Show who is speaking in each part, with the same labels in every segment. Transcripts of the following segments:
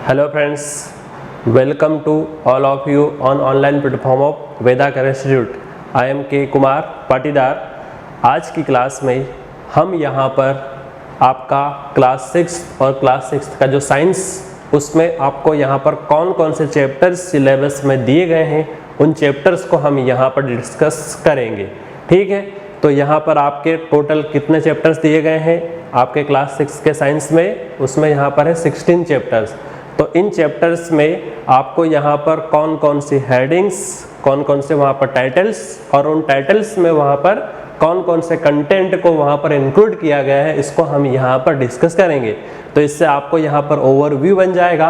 Speaker 1: Hello friends, welcome to all of you on online platform of Vedakar Institute. I am K Kumar Patidar. आज की class में हम यहाँ पर आपका क्लास 6 और क्लास 6 का जो साइंस, उसमें आपको यहाँ पर कौन कौन से चैप्टर्स सिलेबस में दिए गए हैं उन चैप्टर्स को हम यहाँ पर डिस्कस करेंगे। ठीक है, तो यहाँ पर आपके टोटल कितने चैप्टर्स दिए गए हैं आपके क्लास 6 के साइंस में, उसमें यहाँ पर है 16 चैप्टर्स। तो इन चैप्टर्स में आपको यहाँ पर कौन कौन सी हेडिंग्स, कौन कौन से वहाँ पर टाइटल्स और उन टाइटल्स में वहाँ पर कौन कौन से कंटेंट को वहाँ पर इंक्लूड किया गया है, इसको हम यहाँ पर डिस्कस करेंगे। तो इससे आपको यहाँ पर ओवरव्यू बन जाएगा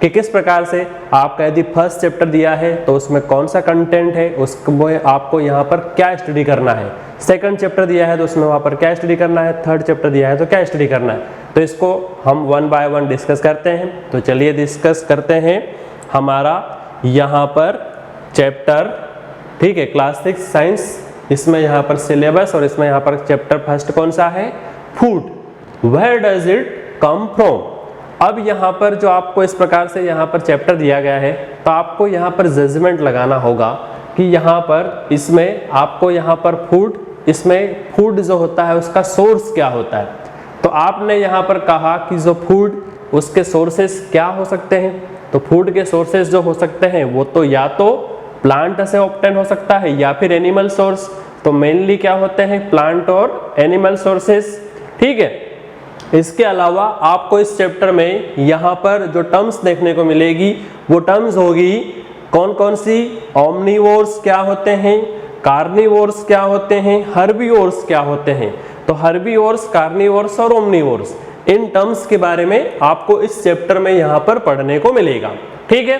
Speaker 1: कि किस प्रकार से आपका यदि फर्स्ट चैप्टर दिया है तो उसमें कौन सा कंटेंट है, उसमें आपको यहाँ पर क्या स्टडी करना है। सेकंड चैप्टर दिया है तो उसमें वहाँ पर क्या स्टडी करना है, थर्ड चैप्टर दिया है तो क्या स्टडी करना है। तो इसको हम वन बाय वन डिस्कस करते हैं। तो चलिए डिस्कस करते हैं हमारा यहाँ पर चैप्टर, ठीक है, क्लास 6 साइंस। इसमें यहाँ पर सिलेबस और इसमें यहाँ पर चैप्टर फर्स्ट कौन सा है, food, where does it come from. अब यहाँ पर जो आपको इस प्रकार से यहाँ पर चैप्टर दिया गया है तो आपको यहाँ पर जजमेंट लगाना होगा कि यहाँ पर इसमें आपको यहाँ पर फूड, इसमें फूड जो होता है उसका सोर्स क्या होता है। तो आपने यहाँ पर कहा कि जो फूड, उसके सोर्सेस क्या हो सकते हैं। तो फूड के सोर्सेस जो हो सकते हैं वो तो या तो प्लांट से ऑब्टेन हो सकता है या फिर एनिमल सोर्स। तो मेनली क्या होते हैं, प्लांट और एनिमल सोर्सेस। ठीक है, इसके अलावा आपको इस चैप्टर में यहाँ पर जो टर्म्स देखने को मिलेगी वो टर्म्स होगी कौन कौन सी, ओमनीवोर्स क्या होते हैं, कार्निवोर्स क्या होते हैं, हर्बीवोर्स क्या होते हैं। तो हर्बीवोर्स, कार्निवोर्स और ओमनीवोर्स, इन टर्म्स के बारे में आपको इस चैप्टर में यहाँ पर पढ़ने को मिलेगा। ठीक है,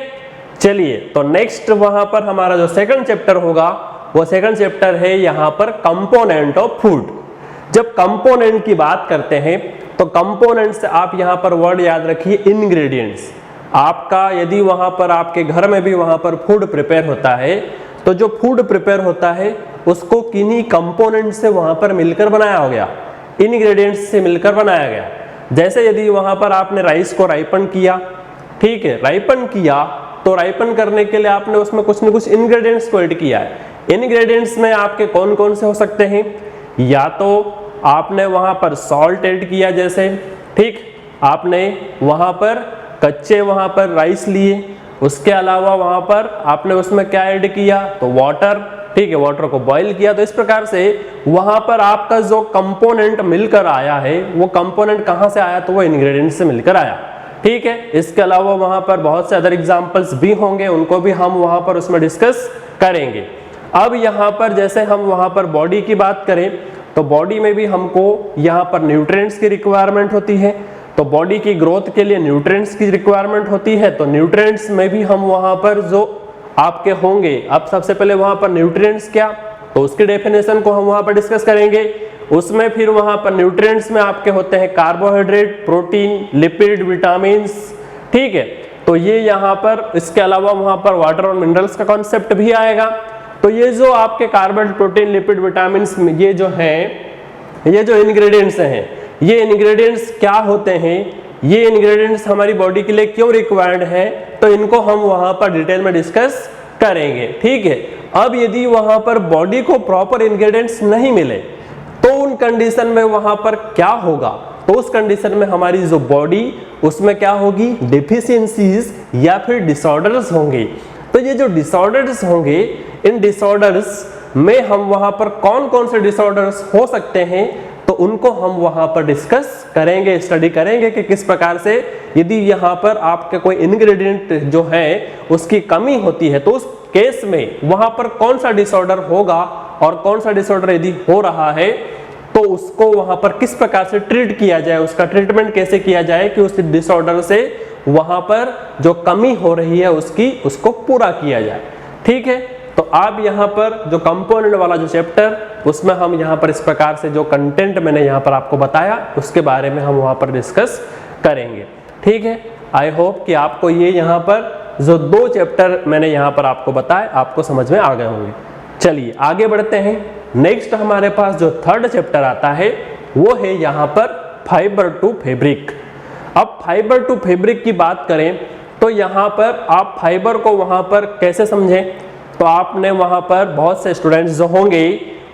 Speaker 1: चलिए तो नेक्स्ट वहां पर हमारा जो सेकंड चैप्टर होगा वो सेकंड चैप्टर है यहाँ पर कंपोनेंट ऑफ फूड। जब कंपोनेंट की बात करते हैं तो कंपोनेंट से आप यहाँ पर वर्ड याद रखिए इंग्रेडिएंट्स। आपका यदि वहां पर आपके घर में भी वहां पर फूड प्रिपेयर होता है तो जो फूड प्रिपेयर होता है उसको किन्हीं कंपोनेंट से वहां पर मिलकर बनाया हो गया, इंग्रेडिएंट्स से मिलकर बनाया गया। जैसे यदि वहां पर आपने राइस को राइपन किया, ठीक है, राइपन किया तो राइपन करने के लिए आपने उसमें कुछ न कुछ इंग्रेडिएंट्स को ऐड किया है। इंग्रेडिएंट्स में आपके कौन कौन से हो सकते हैं, या तो आपने वहां पर सॉल्ट ऐड किया, जैसे ठीक, आपने वहां पर कच्चे वहां पर राइस लिए, उसके अलावा वहां पर आपने उसमें क्या ऐड किया, तो वाटर, ठीक है, वाटर को बॉईल किया। तो इस प्रकार से वहां पर आपका जो कंपोनेंट मिलकर आया है वो कंपोनेंट कहां से आया, तो वो इंग्रेडिएंट से मिलकर आया। ठीक है, इसके अलावा वहां पर बहुत से अदर एग्जांपल्स भी होंगे, उनको भी हम वहां पर उसमें डिस्कस करेंगे। अब यहाँ पर जैसे हम वहां पर बॉडी की बात करें तो बॉडी में भी हमको यहाँ पर न्यूट्रिएंट्स की रिक्वायरमेंट होती है। तो बॉडी की ग्रोथ के लिए न्यूट्रिएंट्स की रिक्वायरमेंट होती है। तो न्यूट्रिएंट्स में भी हम वहां पर जो आपके होंगे, अब सबसे पहले वहां पर न्यूट्रिएंट्स क्या, तो उसकी डेफिनेशन को हम वहां पर डिस्कस करेंगे। उसमें फिर वहां पर न्यूट्रिएंट्स में आपके होते हैं कार्बोहाइड्रेट, प्रोटीन, लिपिड, विटामिन्स। ठीक है, तो ये यहाँ पर, इसके अलावा वहां पर वाटर और मिनरल्स का कॉन्सेप्ट भी आएगा। तो ये जो आपके कार्बोहाइड्रेट, प्रोटीन, लिपिड, विटामिन्स, ये जो हैं, ये जो इंग्रेडिएंट्स हैं, ये इंग्रेडिएंट्स क्या होते हैं, ये इंग्रेडिएंट्स हमारी बॉडी के लिए क्यों रिक्वायर्ड है, तो इनको हम वहां पर डिटेल में डिस्कस करेंगे। ठीक है, अब यदि वहां पर बॉडी को प्रॉपर इंग्रेडिएंट्स नहीं मिले तो उन कंडीशन में वहां पर क्या होगा, तो उस कंडीशन में हमारी जो बॉडी, उसमें क्या होगी, डिफिशियंसीज या फिर डिसऑर्डर्स होंगे। तो ये जो डिसऑर्डर्स होंगे, इन डिसऑर्डर्स में हम वहां पर कौन कौन से डिसऑर्डर्स हो सकते हैं तो उनको हम वहां पर डिस्कस करेंगे, स्टडी करेंगे कि किस प्रकार से यदि यहाँ पर आपके कोई इंग्रेडिएंट जो है उसकी कमी होती है तो उस केस में वहां पर कौन सा डिसऑर्डर होगा और कौन सा डिसऑर्डर यदि हो रहा है तो उसको वहां पर किस प्रकार से ट्रीट किया जाए, उसका ट्रीटमेंट कैसे किया जाए कि उस डिसऑर्डर से वहां पर जो कमी हो रही है उसको पूरा किया जाए। ठीक है, तो आप यहाँ पर जो कंपोनेंट वाला जो चैप्टर, उसमें हम यहाँ पर इस प्रकार से जो कंटेंट मैंने यहाँ पर आपको बताया उसके बारे में हम वहाँ पर डिस्कस करेंगे। ठीक है, आई होप कि आपको ये यहाँ पर जो 2 चैप्टर मैंने यहाँ पर आपको बताए आपको समझ में आ गए होंगे। चलिए आगे बढ़ते हैं। नेक्स्ट हमारे पास जो थर्ड चैप्टर आता है वो है यहाँ पर फाइबर टू फैब्रिक। अब फाइबर टू फैब्रिक की बात करें तो यहाँ पर आप फाइबर को वहाँ पर कैसे समझें, तो आपने वहाँ पर बहुत से स्टूडेंट्स जो होंगे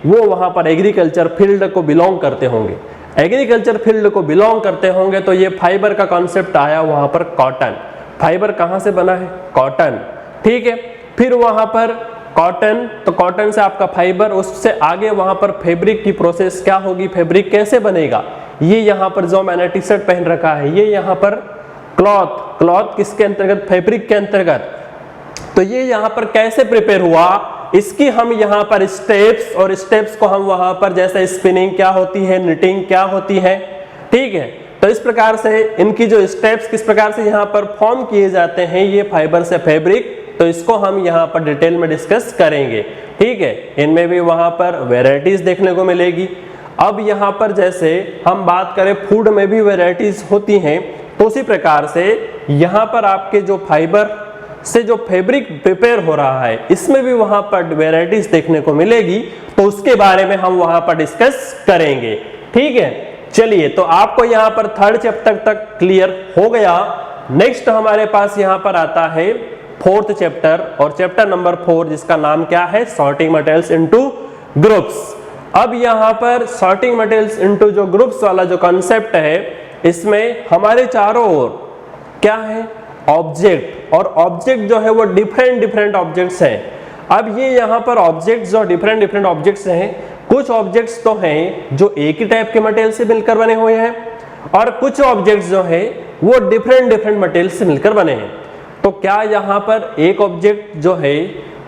Speaker 1: वो वहाँ पर एग्रीकल्चर फील्ड को बिलोंग करते होंगे। एग्रीकल्चर फील्ड को बिलोंग करते होंगे तो ये फाइबर का कॉन्सेप्ट आया वहाँ पर कॉटन। फाइबर कहाँ से बना है? कॉटन, ठीक है। फिर वहाँ पर कॉटन, तो कॉटन से आपका फाइबर, उससे आगे वहाँ पर फैब्रिक की प्रोसेस क्या होगी, फैब्रिक कैसे बनेगा। ये यहाँ पर जो मैंने टी शर्ट पहन रखा है ये यहाँ पर क्लॉथ, क्लॉथ किसके अंतर्गत? फैब्रिक के अंतर्गत। तो ये यहाँ पर कैसे प्रिपेयर हुआ, इसकी हम यहाँ पर स्टेप्स, और स्टेप्स को हम वहाँ पर जैसे स्पिनिंग क्या होती है, निटिंग क्या होती है, ठीक है। तो इस प्रकार से इनकी जो स्टेप्स किस प्रकार से यहाँ पर फॉर्म किए जाते हैं ये फाइबर से फैब्रिक, तो इसको हम यहाँ पर डिटेल में डिस्कस करेंगे, ठीक है। इनमें भी वहाँ पर वेराइटीज देखने को मिलेगी। अब यहाँ पर जैसे हम बात करें फूड में भी वेराइटीज होती हैं, तो उसी प्रकार से यहाँ पर आपके जो फाइबर से जो फैब्रिक प्रिपेयर हो रहा है इसमें भी वहाँ पर वेराइटीज देखने को मिलेगी, तो उसके बारे में हम वहाँ पर डिस्कस करेंगे, ठीक है। चलिए, तो आपको यहाँ पर थर्ड चैप्टर तक क्लियर हो गया। नेक्स्ट हमारे पास यहाँ पर आता है फोर्थ चैप्टर, और चैप्टर नंबर 4 जिसका नाम क्या है? Sorting materials into groups. अब यहाँ पर सॉर्टिंग मटेरियल्स इनटू जो ग्रुप्स वाला जो कॉन्सेप्ट है, इसमें हमारे चारों ओर क्या है? ऑब्जेक्ट, और ऑब्जेक्ट जो है वो डिफरेंट ऑब्जेक्ट्स हैं। अब ये यहाँ पर ऑब्जेक्ट्स जो डिफरेंट ऑब्जेक्ट्स हैं, कुछ ऑब्जेक्ट्स तो हैं जो एक ही टाइप के मटेरियल से मिलकर बने हुए हैं, और कुछ ऑब्जेक्ट्स जो हैं वो डिफरेंट मटेरियल से मिलकर बने हैं। तो क्या यहाँ पर एक ऑब्जेक्ट जो है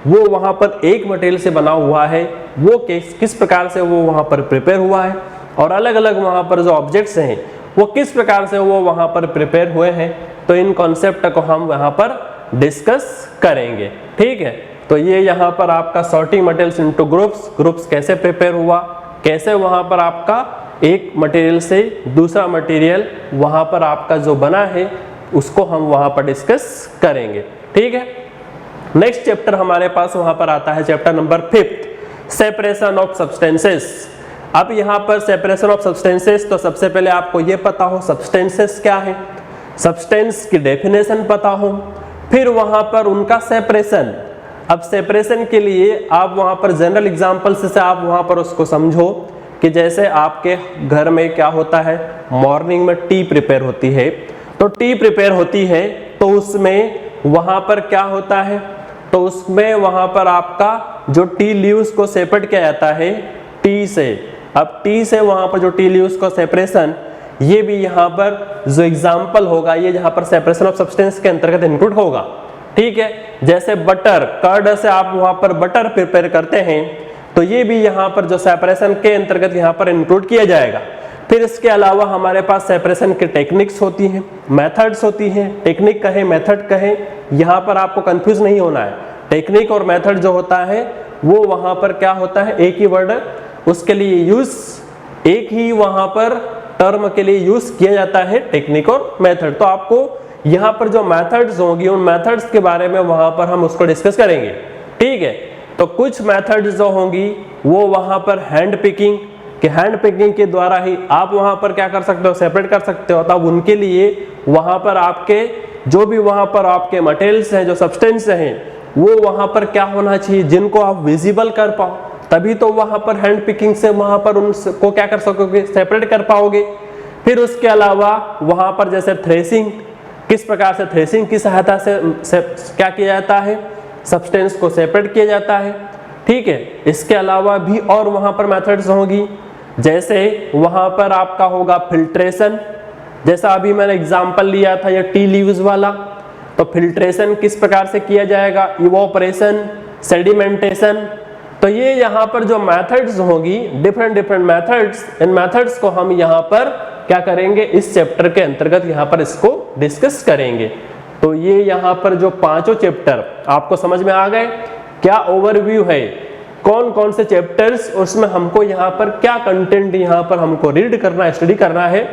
Speaker 1: वो वहाँ पर एक मटेरियल से बना हुआ है, वो किस प्रकार से वो वहाँ पर प्रिपेयर हुआ है, और अलग अलग वहाँ पर जो ऑब्जेक्ट्स हैं वो किस प्रकार से वो वहाँ पर प्रिपेयर हुए हैं, तो इन कॉन्सेप्ट को हम वहाँ पर डिस्कस करेंगे, ठीक है। तो ये यहाँ पर आपका sorting materials into groups, groups कैसे प्रिपेयर हुआ, कैसे वहाँ पर आपका एक मटेरियल से दूसरा मटेरियल वहाँ पर आपका जो बना है उसको हम वहाँ पर डिस्कस करेंगे, ठीक है। नेक्स्ट चैप्टर हमारे पास वहाँ पर आता है chapter number 5, separation of substances. अब यहाँ पर सेपरेशन ऑफ सब्सटेंसेस, तो सबसे पहले आपको ये पता हो सब्सटेंसेस क्या है, सब्सटेंस की डेफिनेशन पता हो, फिर वहाँ पर उनका सेपरेशन। अब सेपरेशन के लिए आप वहाँ पर जनरल एग्जांपल से आप वहाँ पर उसको समझो कि जैसे आपके घर में क्या होता है, मॉर्निंग में टी प्रिपेयर होती है, तो टी प्रिपेयर होती है तो उसमें वहाँ पर क्या होता है, तो उसमें वहाँ पर आपका जो टी लीव्स को सेपरेट किया जाता है टी से। अब टी से वहाँ पर जो टी लीव्स का सेपरेशन, ये भी यहाँ पर जो एग्जाम्पल होगा ये यहाँ पर सेपरेशन ऑफ सब्सटेंस के अंतर्गत इंक्लूड होगा, ठीक है। जैसे बटर, कर्ड से आप वहाँ पर बटर प्रिपेयर करते हैं, तो ये भी यहाँ पर जो सेपरेशन के अंतर्गत यहाँ पर इंक्लूड किया जाएगा। फिर इसके अलावा हमारे पास सेपरेशन की टेक्निक्स होती हैं, मेथड्स होती हैं, टेक्निक कहें मेथड कहें, यहाँ पर आपको कंफ्यूज नहीं होना है। टेक्निक और मेथड जो होता है वो वहाँ पर क्या होता है, एक ही वर्ड उसके लिए यूज, एक ही वहाँ पर टर्म के लिए यूज किया जाता है, टेक्निक और मेथड। तो आपको यहाँ पर जो मेथड्स होंगी उन मेथड्स के बारे में वहाँ पर हम उसको डिस्कस करेंगे, ठीक है। तो कुछ मेथड्स जो होंगी वो वहाँ पर हैंड पिकिंग, कि हैंड पिकिंग के द्वारा ही आप वहाँ पर क्या कर सकते हो, सेपरेट कर सकते हो। तब उनके लिए वहाँ पर आपके जो भी वहाँ पर आपके मटेरियल्स हैं, जो सब्सटेंस हैं, वो वहाँ पर क्या होना चाहिए, जिनको आप विजिबल कर पाओ, तभी तो वहाँ पर हैंड पिकिंग से वहाँ पर उनको क्या कर सकोगे, सेपरेट कर पाओगे। फिर उसके अलावा वहाँ पर जैसे थ्रेसिंग, किस प्रकार से थ्रेसिंग की सहायता से क्या किया जाता है, सब्सटेंस को सेपरेट किया जाता है, ठीक है। इसके अलावा भी और वहाँ पर मेथड्स होंगी, जैसे वहाँ पर आपका होगा फिल्ट्रेशन, जैसा अभी मैंने एग्जांपल लिया था ये टी लीव्स वाला, तो फिल्ट्रेशन किस प्रकार से किया जाएगा, इवोपरेशन, सेडिमेंटेशन। तो ये यहाँ पर जो मेथड्स होगी, डिफरेंट मेथड्स, इन मेथड्स को हम यहाँ पर क्या करेंगे, इस चैप्टर के अंतर्गत यहाँ पर इसको डिस्कस करेंगे। तो ये यहाँ पर जो पांचों चैप्टर आपको समझ में आ गए, क्या ओवरव्यू है, कौन कौन से चैप्टर्स, उसमें हमको यहाँ पर क्या कंटेंट यहाँ पर हमको रीड करना है, स्टडी करना है,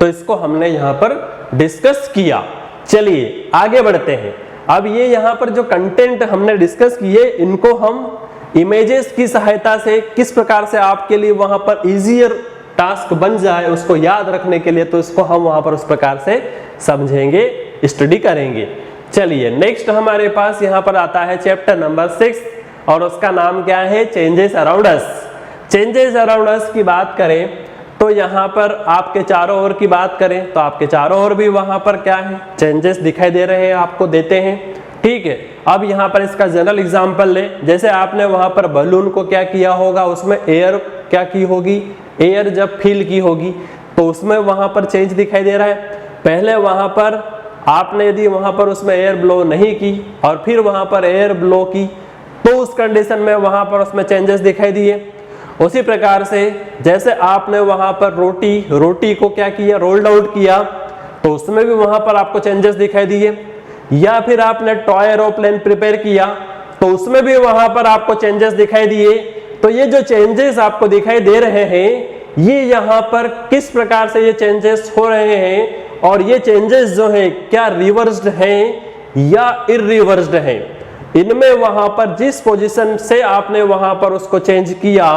Speaker 1: तो इसको हमने यहाँ पर डिस्कस किया। चलिए आगे बढ़ते हैं। अब ये यहाँ पर जो कंटेंट हमने डिस्कस किए, इनको हम इमेजेस की सहायता से किस प्रकार से आपके लिए वहां पर इजियर टास्क बन जाए उसको याद रखने के लिए, तो इसको हम वहां पर उस प्रकार से समझेंगे, स्टडी करेंगे। चलिए नेक्स्ट हमारे पास यहाँ पर आता है चैप्टर नंबर 6 और उसका नाम क्या है, changes around us. Changes around us की बात करें तो यहाँ पर आपके चारों ओर की बात करें तो आपके चारों ओर भी वहां पर क्या है, चेंजेस दिखाई दे रहे हैं, आपको देते हैं। ठीक है, अब यहाँ पर इसका जनरल एग्जांपल ले, जैसे आपने वहां पर बलून को क्या किया होगा, उसमें एयर क्या की होगी, एयर जब फिल की होगी तो उसमें वहां पर चेंज दिखाई दे रहा है। पहले वहां पर आपने यदि वहां पर उसमें एयर ब्लो नहीं की और फिर वहां पर एयर ब्लो की तो उस कंडीशन में वहां पर उसमें चेंजेस दिखाई दिए। उसी प्रकार से जैसे आपने वहां पर रोटी को क्या किया, रोल्ड आउट किया, तो उसमें भी वहां पर आपको चेंजेस दिखाई दिए। या फिर आपने टॉय एरोप्लेन प्रिपेयर किया तो उसमें भी वहां पर आपको चेंजेस दिखाई दिए। तो ये जो चेंजेस आपको दिखाई दे रहे हैं, ये यहाँ पर किस प्रकार से ये चेंजेस हो रहे हैं और ये चेंजेस जो है क्या रिवर्स्ड हैं या इररिवर्स्ड हैं, इनमें वहां पर जिस पोजीशन से आपने वहां पर उसको चेंज किया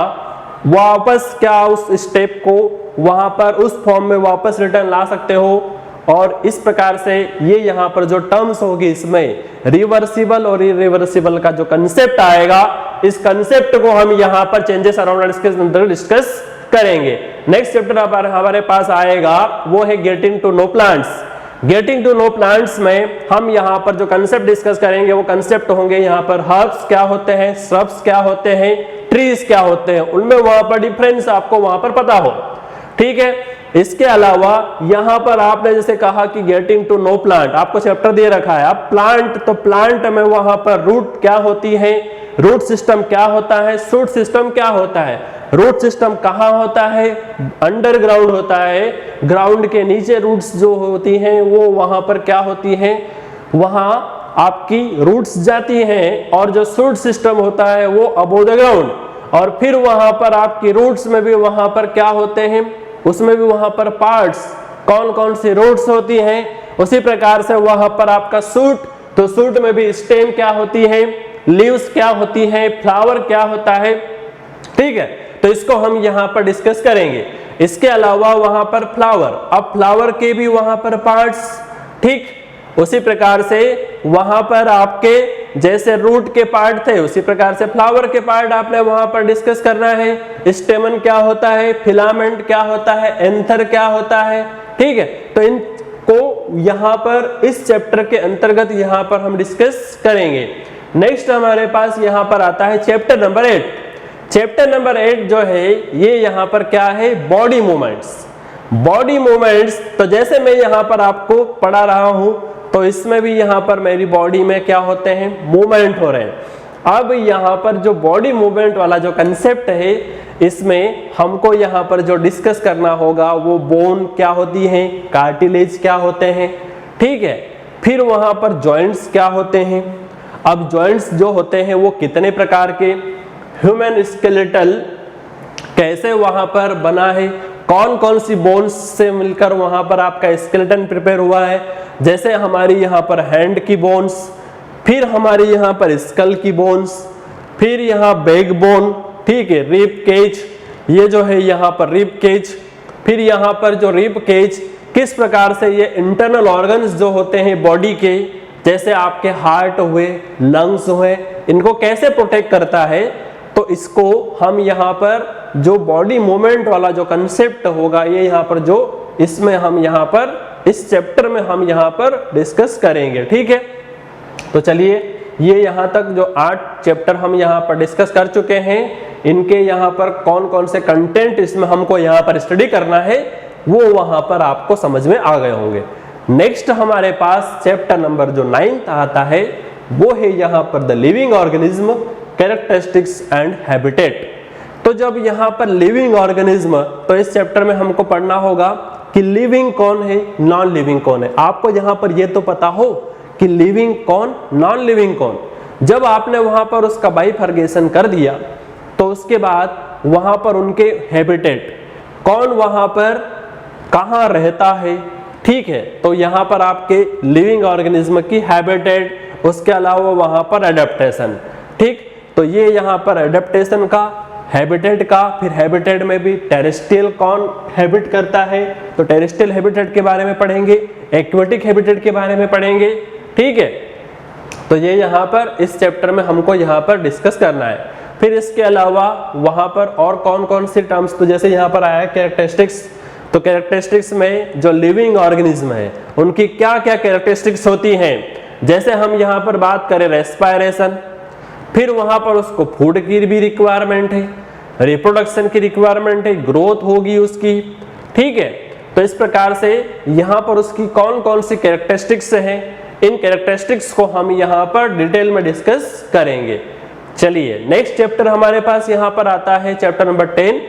Speaker 1: वापस क्या उस स्टेप को वहां पर उस फॉर्म में वापस रिटर्न ला सकते हो। और इस प्रकार से ये यहाँ पर जो टर्म्स होगी इसमें रिवर्सिबल और इरिवर्सिबल का जो कंसेप्ट आएगा, इस कंसेप्ट को हम यहाँ पर चेंजेस अराउंड के अंदर डिस्कस करेंगे। नेक्स्ट चैप्टर हमारे पास आएगा वो है getting to know plants. Getting to know plants में हम यहाँ पर जो कंसेप्ट डिस्कस करेंगे वो कंसेप्ट होंगे यहाँ पर हर्ब्स क्या होते हैं, श्रब्स क्या होते हैं, ट्रीज क्या होते हैं, उनमें वहां पर डिफरेंस आपको वहां पर पता हो। ठीक है, इसके अलावा यहाँ पर आपने जैसे कहा कि गेटिंग टू नो प्लांट, आपको चैप्टर दे रखा है। अब प्लांट, तो प्लांट में वहां पर रूट क्या होती है, रूट सिस्टम क्या होता है, शूट सिस्टम क्या होता है। रूट सिस्टम कहाँ होता है, अंडरग्राउंड होता है, ग्राउंड के नीचे रूट्स जो होती हैं वो वहां पर क्या होती हैं, वहां आपकी रूट्स जाती हैं। और जो शूट सिस्टम होता है वो अबव द ग्राउंड, और फिर वहां पर आपकी रूट्स में भी वहां पर क्या होते हैं, उसमें भी वहां पर पार्ट्स, कौन कौन सी रूट्स होती हैं। उसी प्रकार से वहां पर आपका शूट, तो शूट में भी स्टेम क्या होती है, लीव्स क्या होती है, फ्लावर क्या होता है। ठीक है, तो इसको हम यहाँ पर डिस्कस करेंगे। इसके अलावा वहां पर फ्लावर, अब फ्लावर के भी वहां पर पार्ट्स, ठीक उसी प्रकार से वहां पर आपके जैसे रूट के पार्ट थे उसी प्रकार से फ्लावर के पार्ट आपने वहां पर डिस्कस करना है। स्टेमन क्या होता है, फिलामेंट क्या होता है, एंथर क्या होता है। ठीक है, तो इनको यहाँ पर इस चैप्टर के अंतर्गत यहाँ पर हम डिस्कस करेंगे। नेक्स्ट हमारे पास यहाँ पर आता है चैप्टर नंबर 8। चैप्टर नंबर 8 जो है ये यहाँ पर क्या है, बॉडी मूवमेंट्स। बॉडी मूवमेंट्स, तो जैसे मैं यहाँ पर आपको पढ़ा रहा हूं तो इसमें भी यहाँ पर मेरी बॉडी में क्या होते हैं, मूवमेंट हो रहे हैं। अब यहाँ पर जो बॉडी मूवमेंट वाला जो कंसेप्ट है, इसमें हमको यहाँ पर जो डिस्कस करना होगा वो बोन क्या होती है, कार्टिलेज क्या होते हैं। ठीक है, फिर वहाँ पर जॉइंट्स क्या होते हैं। अब जॉइंट्स जो होते हैं वो कितने प्रकार के, ह्यूमन स्केलेटल कैसे वहां पर बना है, कौन कौन सी बोन्स से मिलकर वहां पर आपका स्केलेटन प्रिपेयर हुआ है। जैसे हमारी यहाँ पर हैंड की बोन्स, फिर हमारी यहाँ पर स्कल की बोन्स, फिर यहाँ बैक बोन, ठीक है, रिब केज, ये जो है यहाँ पर रिब केज। फिर यहाँ पर जो रिब केज किस प्रकार से ये इंटरनल ऑर्गन्स जो होते हैं बॉडी के, जैसे आपके हार्ट हुए, लंग्स हुए, इनको कैसे प्रोटेक्ट करता है। तो इसको हम यहाँ पर जो बॉडी मूवमेंट वाला जो कंसेप्ट होगा ये यहाँ पर जो इसमें हम यहाँ पर इस चैप्टर में हम यहाँ पर डिस्कस करेंगे। ठीक है, तो चलिए ये यहाँ तक जो 8 चैप्टर हम यहाँ पर डिस्कस कर चुके हैं, इनके यहाँ पर कौन कौन से कंटेंट इसमें हमको यहाँ पर स्टडी करना है वो वहाँ पर आपको समझ में आ गए होंगे। नेक्स्ट हमारे पास चैप्टर नंबर जो 9 आता है वो है यहाँ पर the living organism, characteristics and habitat. तो जब यहाँ पर लिविंग ऑर्गेनिज्म, तो इस चैप्टर में हमको पढ़ना होगा कि लिविंग कौन है, नॉन लिविंग कौन है। आपको यहाँ पर ये तो पता हो कि लिविंग कौन, नॉन लिविंग कौन। जब आपने वहां पर उसका बाइफर्गेशन कर दिया तो उसके बाद वहां पर उनके हैबिटेट, कौन वहां पर कहाँ रहता है। ठीक है, तो यहाँ पर आपके लिविंग ऑर्गेनिज्म की हैबिटेट, उसके अलावा वहां पर एडेप्टेशन। ठीक, तो ये यहाँ पर एडेप्टेशन का, हैबिटेट का, फिर हैबिटेट में भी टेरेस्ट्रियल कौन हैबिट करता है, तो टेरेस्ट्रियल हैबिटेट के बारे में पढ़ेंगे, एक्वेटिक हैबिटेट के बारे में पढ़ेंगे, ठीक है। तो ये यहाँ पर इस चैप्टर में हमको यहाँ पर डिस्कस करना है। फिर इसके अलावा वहाँ पर और कौन कौन सी टर्म्स, तो जैसे यहाँ पर आया कैरेक्टरिस्टिक्स, तो कैरेक्टरिस्टिक्स में जो लिविंग ऑर्गेनिज्म है उनकी क्या क्या कैरेक्टरिस्टिक्स होती हैं, जैसे हम यहाँ पर बात करें रेस्पायरेशन, फिर वहाँ पर उसको फूड की भी रिक्वायरमेंट है, रिप्रोडक्शन की रिक्वायरमेंट है, ग्रोथ होगी उसकी, ठीक है। तो इस प्रकार से यहाँ पर उसकी कौन कौन सी कैरेक्टरिस्टिक्स हैं, इन कैरेक्टरिस्टिक्स को हम यहाँ पर डिटेल में डिस्कस करेंगे। चलिए नेक्स्ट चैप्टर हमारे पास यहाँ पर आता है चैप्टर नंबर 10,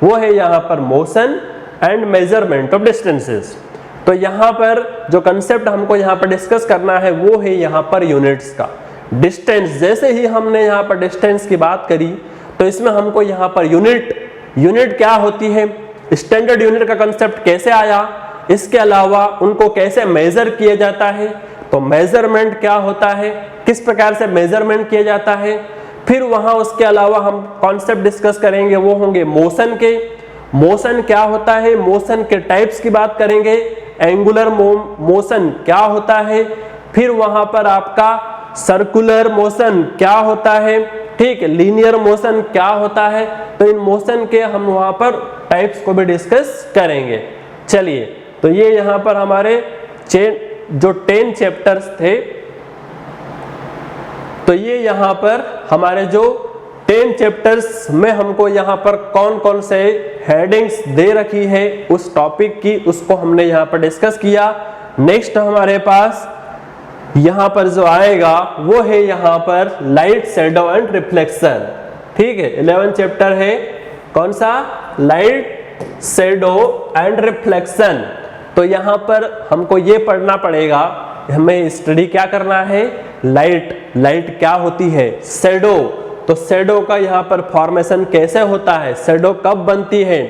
Speaker 1: वो है यहाँ पर motion and measurement of distances. तो यहाँ पर जो कंसेप्ट हमको यहाँ पर डिस्कस करना है वो है यहाँ पर यूनिट्स का। डिस्टेंस, जैसे ही हमने यहाँ पर डिस्टेंस की बात करी तो इसमें हमको यहाँ पर यूनिट क्या होती है, स्टैंडर्ड यूनिट का कंसेप्ट कैसे आया, इसके अलावा उनको कैसे मेजर किया जाता है, तो मेजरमेंट क्या होता है, किस प्रकार से मेजरमेंट किया जाता है। फिर वहां उसके अलावा हम कॉन्सेप्ट डिस्कस करेंगे, वो होंगे मोशन के, मोशन क्या होता है, मोशन के टाइप्स की बात करेंगे, एंगुलर मोशन क्या होता है, फिर वहां पर आपका सर्कुलर मोशन क्या होता है, ठीक है, लीनियर मोशन क्या होता है। तो इन मोशन के हम वहां पर टाइप्स को भी डिस्कस करेंगे। चलिए, तो ये यहाँ पर हमारे जो 10 चैप्टर्स थे, तो ये यहाँ पर हमारे जो 10 चैप्टर्स में हमको यहाँ पर कौन कौन से हेडिंग्स दे रखी है उस टॉपिक की, उसको हमने यहाँ पर डिस्कस किया। नेक्स्ट हमारे पास यहाँ पर जो आएगा वो है यहाँ पर लाइट, शैडो एंड रिफ्लेक्शन, ठीक है। 11 चैप्टर है, कौन सा, लाइट, शैडो एंड रिफ्लेक्शन। तो यहाँ पर हमको ये पढ़ना पड़ेगा, हमें स्टडी क्या करना है, लाइट क्या होती है, शैडो, तो शैडो का यहाँ पर फॉर्मेशन कैसे होता है, शैडो कब बनती है,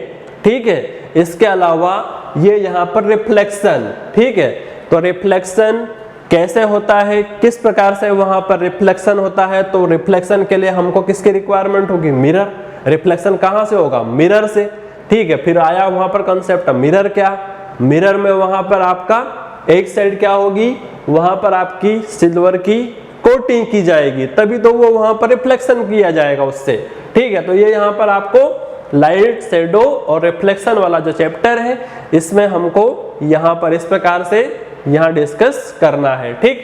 Speaker 1: ठीक है। इसके अलावा ये यहाँ पर रिफ्लेक्शन, ठीक है, तो रिफ्लेक्शन कैसे होता है, किस प्रकार से वहां पर रिफ्लेक्शन होता है। तो रिफ्लेक्शन के लिए हमको किसकी रिक्वायरमेंट होगी, मिरर। रिफ्लेक्शन कहां से होगा, मिरर से, ठीक है। फिर आया वहां पर कंसेप्ट मिरर, क्या, मिरर में वहां पर आपका एक साइड क्या होगी, वहां पर आपकी सिल्वर की कोटिंग की जाएगी, तभी तो वो वहां पर रिफ्लेक्शन किया जाएगा उससे, ठीक है। तो ये यहाँ पर आपको लाइट, शैडो और रिफ्लेक्शन वाला जो चैप्टर है इसमें हमको यहाँ पर इस प्रकार से यहाँ डिस्कस करना है, ठीक।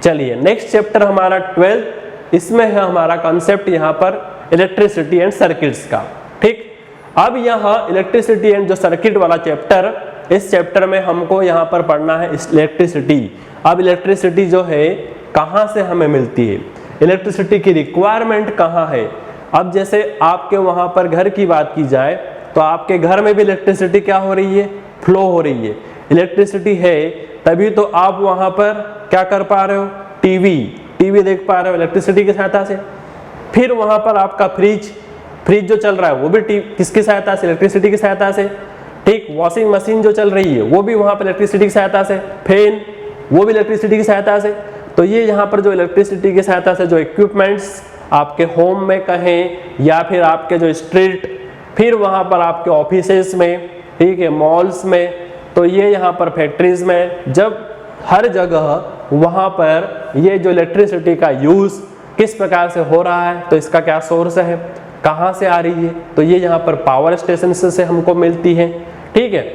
Speaker 1: चलिए नेक्स्ट चैप्टर हमारा 12, इसमें है हमारा कंसेप्ट यहाँ पर इलेक्ट्रिसिटी एंड सर्किट्स का, ठीक। अब यहाँ इलेक्ट्रिसिटी एंड जो सर्किट वाला चैप्टर, इस चैप्टर में हमको यहाँ पर पढ़ना है इलेक्ट्रिसिटी। अब इलेक्ट्रिसिटी जो है कहाँ से हमें मिलती है, इलेक्ट्रिसिटी की रिक्वायरमेंट कहाँ है। अब जैसे आपके वहाँ पर घर की बात की जाए तो आपके घर में भी इलेक्ट्रिसिटी क्या हो रही है, फ्लो हो रही है। इलेक्ट्रिसिटी है तभी तो आप वहाँ पर क्या कर पा रहे हो, टीवी देख पा रहे हो इलेक्ट्रिसिटी की सहायता से। फिर वहाँ पर आपका फ्रिज जो चल रहा है वो भी किसकी सहायता से, इलेक्ट्रिसिटी की सहायता से, ठीक। वॉशिंग मशीन जो चल रही है वो भी वहाँ पर इलेक्ट्रिसिटी की सहायता से, फैन वो भी इलेक्ट्रिसिटी की सहायता से। तो ये यहाँ पर जो इलेक्ट्रिसिटी की सहायता से जो इक्विपमेंट्स आपके होम में कहें या फिर आपके जो स्ट्रीट, फिर वहाँ पर आपके ऑफिसेस में, ठीक है, मॉल्स में, तो ये यहाँ पर फैक्ट्रीज में, जब हर जगह वहाँ पर ये जो इलेक्ट्रिसिटी का यूज़ किस प्रकार से हो रहा है, तो इसका क्या सोर्स है, कहाँ से आ रही है, तो ये यहाँ पर पावर स्टेशन से हमको मिलती है, ठीक है।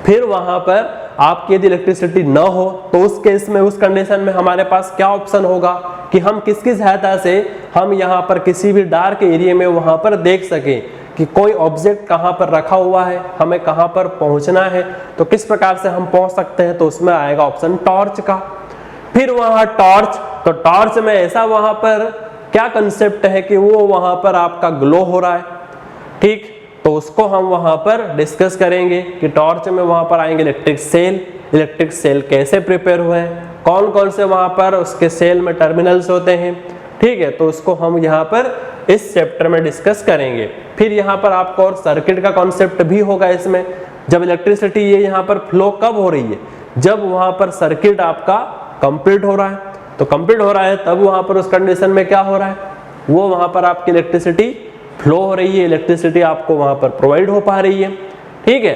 Speaker 1: फिर वहाँ पर आपकी यदि इलेक्ट्रिसिटी न हो तो उस केस में, उस कंडीशन में हमारे पास क्या ऑप्शन होगा कि हम किसकी सहायता से हम यहाँ पर किसी भी डार्क एरिया में वहाँ पर देख सकें कि कोई ऑब्जेक्ट कहाँ पर रखा हुआ है, हमें कहाँ पर पहुँचना है, तो किस प्रकार से हम पहुँच सकते हैं। तो उसमें आएगा ऑप्शन टॉर्च का। फिर वहाँ टॉर्च, तो टॉर्च में ऐसा वहाँ पर क्या कंसेप्ट है कि वो वहाँ पर आपका ग्लो हो रहा है, ठीक। तो उसको हम वहाँ पर डिस्कस करेंगे कि टॉर्च में वहाँ पर आएंगे इलेक्ट्रिक सेल कैसे प्रिपेयर हुए हैं, कौन कौन से वहाँ पर उसके सेल में टर्मिनल्स होते हैं, ठीक है। तो उसको हम यहाँ पर इस चैप्टर में डिस्कस करेंगे। फिर यहाँ पर आपको और सर्किट का कॉन्सेप्ट भी होगा इसमें। जब इलेक्ट्रिसिटी ये यहाँ पर फ्लो कब हो रही है, जब वहाँ पर सर्किट आपका कंप्लीट हो रहा है। तो कंप्लीट हो रहा है तब वहाँ पर उस कंडीशन में क्या हो रहा है, वो वहाँ पर आपकी इलेक्ट्रिसिटी फ्लो हो रही है, इलेक्ट्रिसिटी आपको वहां पर प्रोवाइड हो पा रही है। ठीक है,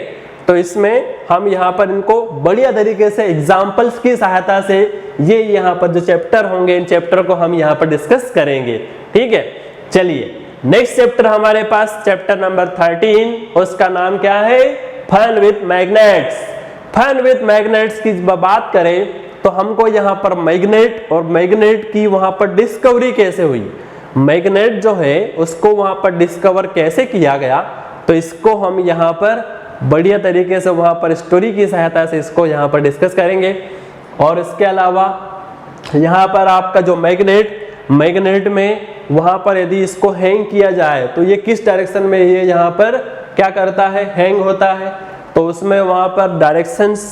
Speaker 1: तो इसमें हम यहाँ पर इनको बढ़िया तरीके से एग्जाम्पल्स की सहायता से ये यहाँ पर जो चैप्टर होंगे, इन चैप्टर को हम यहाँ पर डिस्कस करेंगे। ठीक है, चलिए नेक्स्ट चैप्टर हमारे पास चैप्टर नंबर 13, उसका नाम क्या है? Fun with magnets. Fun with magnets की बात करें तो हमको यहाँ पर मैग्नेट और मैग्नेट की वहां पर डिस्कवरी कैसे हुई, मैग्नेट जो है उसको वहां पर डिस्कवर कैसे किया गया, तो इसको हम यहाँ पर बढ़िया तरीके से वहां पर स्टोरी की सहायता से इसको यहाँ पर डिस्कस करेंगे। और इसके अलावा यहाँ पर आपका जो मैग्नेट में वहां पर यदि इसको हैंग किया जाए तो ये किस डायरेक्शन में ये यहाँ पर क्या करता है, हैंग होता है, तो उसमें वहां पर डायरेक्शंस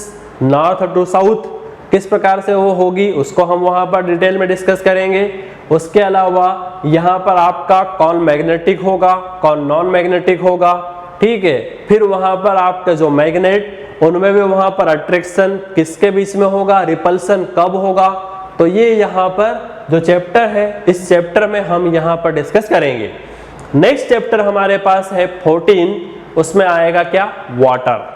Speaker 1: नॉर्थ टू साउथ किस प्रकार से वो होगी उसको हम वहां पर डिटेल में डिस्कस करेंगे। उसके अलावा यहाँ पर आपका कौन मैग्नेटिक होगा, कौन नॉन मैग्नेटिक होगा। ठीक है, फिर वहां पर आपका जो मैग्नेट उनमें भी वहां पर अट्रैक्शन किसके बीच में होगा, रिपल्सन कब होगा, तो ये यहाँ पर जो चैप्टर है इस चैप्टर में हम यहाँ पर डिस्कस करेंगे। नेक्स्ट चैप्टर हमारे पास है 14, उसमें आएगा क्या, वाटर।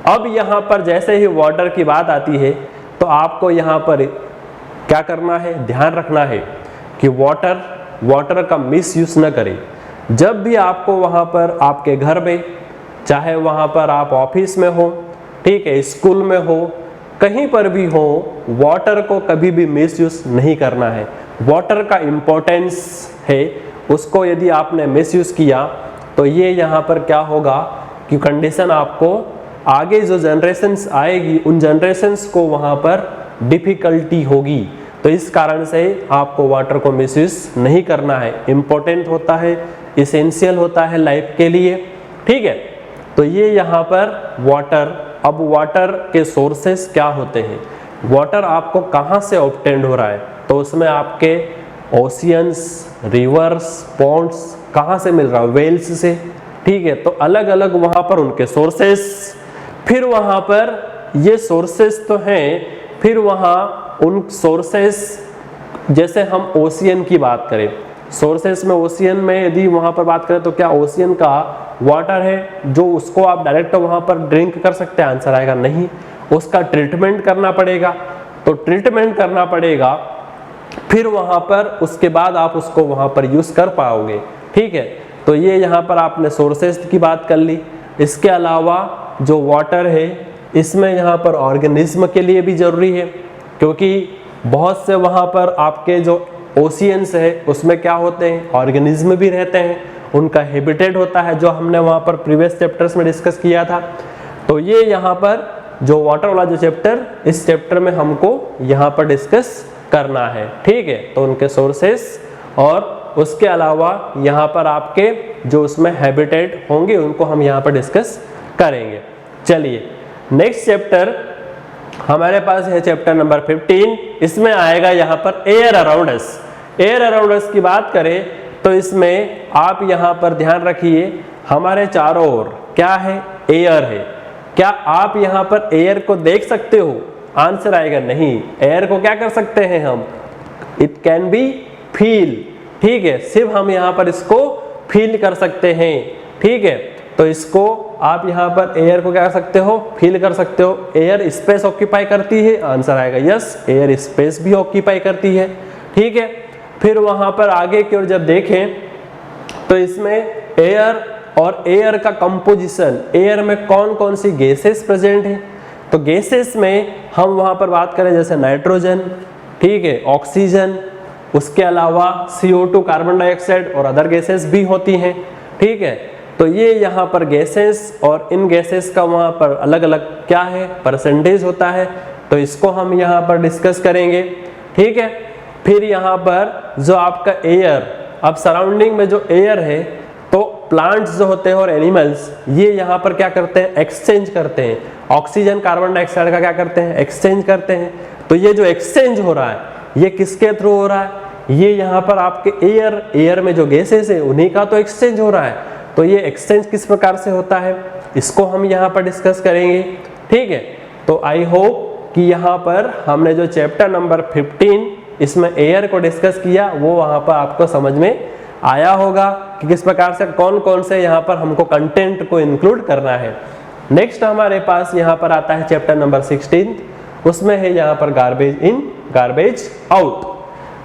Speaker 1: अब यहाँ पर जैसे ही वाटर की बात आती है तो आपको यहाँ पर क्या करना है, ध्यान रखना है कि वाटर का मिस यूज न करें। जब भी आपको वहाँ पर आपके घर में, चाहे वहाँ पर आप ऑफिस में हो, ठीक है, स्कूल में हो, कहीं पर भी हो, वाटर को कभी भी मिस यूज नहीं करना है। वाटर का इम्पोर्टेंस है, उसको यदि आपने मिस यूज किया तो ये यहाँ पर क्या होगा कि कंडीशन आपको आगे जो जनरेशन्स आएगी उन जनरेशन्स को वहाँ पर डिफिकल्टी होगी। तो इस कारण से आपको वाटर को मिसयूज नहीं करना है, इम्पोर्टेंट होता है, इसेंशियल होता है लाइफ के लिए। ठीक है, तो ये यहाँ पर वाटर। अब वाटर के सोर्सेस क्या होते हैं, वाटर आपको कहाँ से ऑब्टेंड हो रहा है, तो उसमें आपके ओशियंस, रिवर्स, पॉन्ड्स कहाँ से मिल रहा है, वेल्स से। ठीक है, तो अलग अलग वहाँ पर उनके सोर्सेस, फिर वहाँ पर ये सोर्सेस तो हैं, फिर वहाँ उन सोर्सेस, जैसे हम ओशियन की बात करें, सोर्सेस में ओशियन में यदि वहाँ पर बात करें तो क्या ओशियन का वाटर है जो उसको आप डायरेक्ट वहाँ पर ड्रिंक कर सकते हैं, आंसर आएगा नहीं, उसका ट्रीटमेंट करना पड़ेगा। तो ट्रीटमेंट करना पड़ेगा, फिर वहाँ पर उसके बाद आप उसको वहाँ पर यूज़ कर पाओगे। ठीक है, तो ये यहाँ पर आपने सोर्सेस की बात कर ली। इसके अलावा जो वाटर है इसमें यहाँ पर ऑर्गेनिज्म के लिए भी ज़रूरी है, क्योंकि बहुत से वहाँ पर आपके जो ओशियंस है उसमें क्या होते हैं, ऑर्गेनिज्म भी रहते हैं, उनका हैबिटेट होता है, जो हमने वहाँ पर प्रीवियस चैप्टर्स में डिस्कस किया था। तो ये यहाँ पर जो वाटर वाला जो चैप्टर, इस चैप्टर में हमको यहाँ पर डिस्कस करना है। ठीक है, तो उनके सोर्सेस और उसके अलावा यहाँ पर आपके जो उसमें हैबिटेट होंगे उनको हम यहाँ पर डिस्कस करेंगे। चलिए नेक्स्ट चैप्टर हमारे पास है चैप्टर नंबर 15, इसमें आएगा यहाँ पर air around us. Air around us की बात करें तो इसमें आप यहाँ पर ध्यान रखिए, हमारे चारों ओर क्या है, एयर है। क्या आप यहाँ पर एयर को देख सकते हो, आंसर आएगा नहीं। एयर को क्या कर सकते हैं हम, इट कैन बी फील। ठीक है, सिर्फ हम यहाँ पर इसको फील कर सकते हैं। ठीक है, तो इसको आप यहाँ पर एयर को क्या कर सकते हो, फील कर सकते हो। एयर स्पेस ऑक्यूपाई करती है, आंसर आएगा यस, एयर स्पेस भी ऑक्यूपाई करती है। ठीक है, फिर वहाँ पर आगे की ओर जब देखें तो इसमें एयर और एयर का कंपोजिशन, एयर में कौन कौन सी गैसेस प्रेजेंट है, तो गैसेस में हम वहाँ पर बात करें जैसे नाइट्रोजन, ठीक है, ऑक्सीजन, उसके अलावा CO2 कार्बन डाइऑक्साइड और अदर गैसेस भी होती हैं। ठीक है, तो ये यहाँ पर गैसेस और इन गैसेस का वहाँ पर अलग अलग क्या है, परसेंटेज होता है, तो इसको हम यहाँ पर डिस्कस करेंगे। ठीक है, फिर यहाँ पर जो आपका एयर, अब सराउंडिंग में जो एयर है तो प्लांट्स जो होते हैं और एनिमल्स, ये यहाँ पर क्या करते हैं, एक्सचेंज करते हैं। ऑक्सीजन कार्बन डाइऑक्साइड का क्या करते हैं, एक्सचेंज करते हैं। तो ये जो एक्सचेंज हो रहा है ये किसके थ्रू हो रहा है, ये यहाँ पर आपके एयर में जो गैसेस है उन्हीं का तो एक्सचेंज हो रहा है। तो ये एक्सचेंज किस प्रकार से होता है इसको हम यहाँ पर डिस्कस करेंगे। ठीक है, तो आई होप कि यहाँ पर हमने जो चैप्टर नंबर 15 इसमें एयर को डिस्कस किया वो वहाँ पर आपको समझ में आया होगा कि किस प्रकार से कौन कौन से यहाँ पर हमको कंटेंट को इंक्लूड करना है। नेक्स्ट हमारे पास यहाँ पर आता है चैप्टर नंबर 16, उसमें है यहाँ पर garbage in garbage out.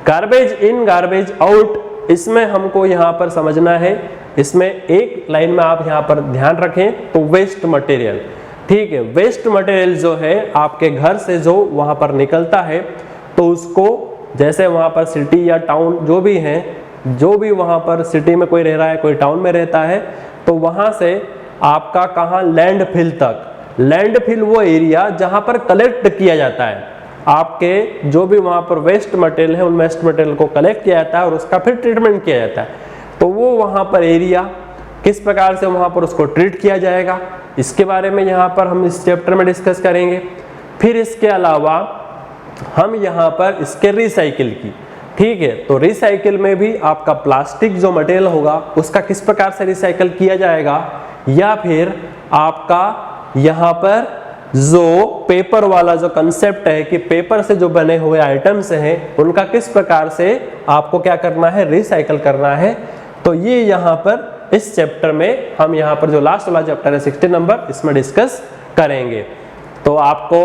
Speaker 1: Garbage in garbage out, इसमें हमको यहाँ पर समझना है, इसमें एक लाइन में आप यहाँ पर ध्यान रखें तो वेस्ट मटेरियल, ठीक है, वेस्ट मटेरियल जो है आपके घर से जो वहाँ पर निकलता है तो उसको, जैसे वहाँ पर सिटी या टाउन जो भी है, जो भी वहाँ पर सिटी में कोई रह रहा है, कोई टाउन में रहता है, तो वहाँ से आपका कहाँ लैंडफिल तक, लैंडफिल वो एरिया जहाँ पर कलेक्ट किया जाता है, आपके जो भी वहाँ पर वेस्ट मटेरियल है उन वेस्ट मटेरियल को कलेक्ट किया जाता है और उसका फिर ट्रीटमेंट किया जाता है। तो वो वहाँ पर एरिया किस प्रकार से वहाँ पर उसको ट्रीट किया जाएगा, इसके बारे में यहाँ पर हम इस चैप्टर में डिस्कस करेंगे। फिर इसके अलावा हम यहाँ पर इसके रिसाइकिल की, ठीक है, तो रिसाइकिल में भी आपका प्लास्टिक जो मटेरियल होगा उसका किस प्रकार से रिसाइकिल किया जाएगा, या फिर आपका यहाँ पर जो पेपर वाला जो कंसेप्ट है कि पेपर से जो बने हुए आइटम्स हैं उनका किस प्रकार से आपको क्या करना है, रिसाइकिल करना है। तो ये यहाँ पर इस चैप्टर में हम यहाँ पर जो लास्ट वाला चैप्टर है 16 नंबर, इसमें डिस्कस करेंगे। तो आपको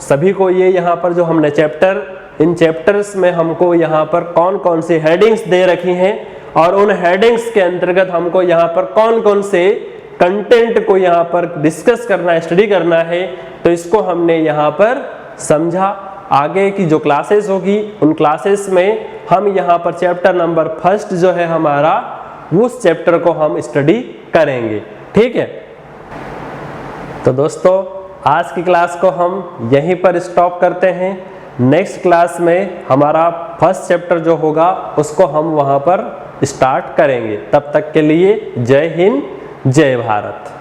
Speaker 1: सभी को ये यहाँ पर जो हमने चैप्टर, इन चैप्टर्स में हमको यहाँ पर कौन कौन सी हेडिंग्स दे रखी हैं और उन हेडिंग्स के अंतर्गत हमको यहाँ पर कौन कौन से कंटेंट को यहाँ पर डिस्कस करना है, स्टडी करना है, तो इसको हमने यहाँ पर समझा। आगे की जो क्लासेस होगी उन क्लासेस में हम यहाँ पर चैप्टर नंबर 1 जो है हमारा, उस चैप्टर को हम स्टडी करेंगे, ठीक है। तो दोस्तों आज की क्लास को हम यहीं पर स्टॉप करते हैं। नेक्स्ट क्लास में हमारा फर्स्ट चैप्टर जो होगा उसको हम वहाँ पर स्टार्ट करेंगे। तब तक के लिए जय हिंद, जय भारत।